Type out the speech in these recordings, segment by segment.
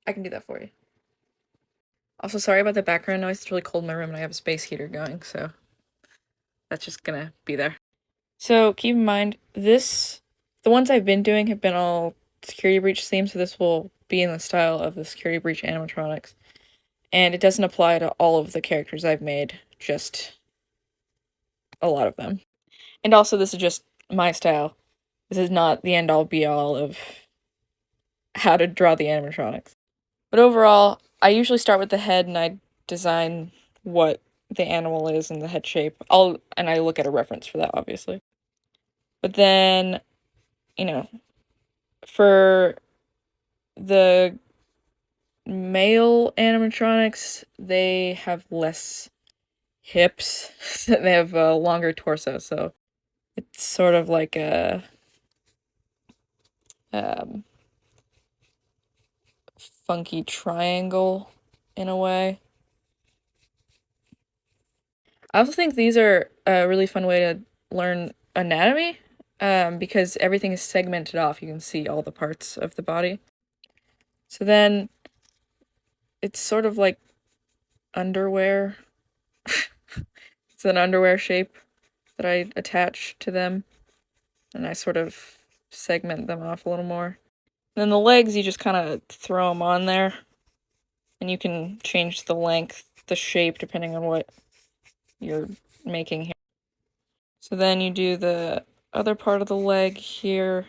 I can do that for you. Also, sorry about the background noise. It's really cold in my room and I have a space heater going, so that's just gonna be there. So keep in mind, the ones I've been doing have been all security breach themed, so this will be in the style of the security breach animatronics. And it doesn't apply to all of the characters I've made, just a lot of them. And also, this is just my style. This is not the end-all be-all of how to draw the animatronics. But overall, I usually start with the head and I design what the animal is and the head shape. And I look at a reference for that, obviously. But then, for the male animatronics, they have less hips. They have a longer torso, so it's sort of like a funky triangle in a way. I also think these are a really fun way to learn anatomy, because everything is segmented off. You can see all the parts of the body. So then it's sort of like underwear. It's an underwear shape that I attach to them, and I sort of segment them off a little more. And then the legs, you just kind of throw them on there, and you can change the length, the shape, depending on what you're making here. So then you do the other part of the leg here.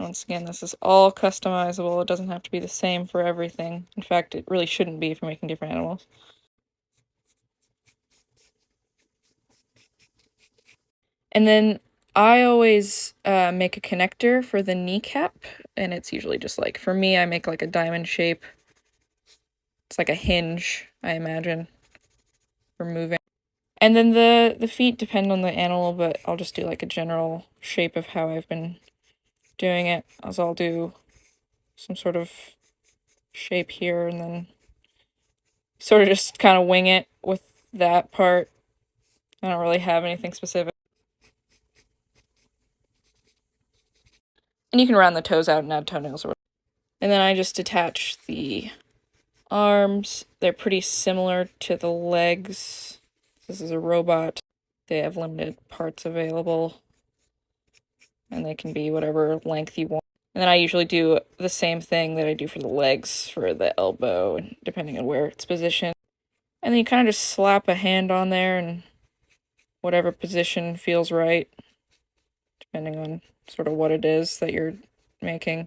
Once again, this is all customizable. It doesn't have to be the same for everything. In fact, it really shouldn't be if you're making different animals. And then I always make a connector for the kneecap, and it's usually just like, for me, I make like a diamond shape. It's like a hinge, I imagine, for moving. And then the feet depend on the animal, but I'll just do like a general shape of how I've been doing it, as I'll do some sort of shape here and then sort of just kind of wing it with that part. I don't really have anything specific. And you can round the toes out and add toenails or whatever. And then I just attach the arms. They're pretty similar to the legs. This is a robot. They have limited parts available, and they can be whatever length you want. And then I usually do the same thing that I do for the legs, for the elbow, and depending on where it's positioned. And then you kind of just slap a hand on there, and whatever position feels right, depending on sort of what it is that you're making.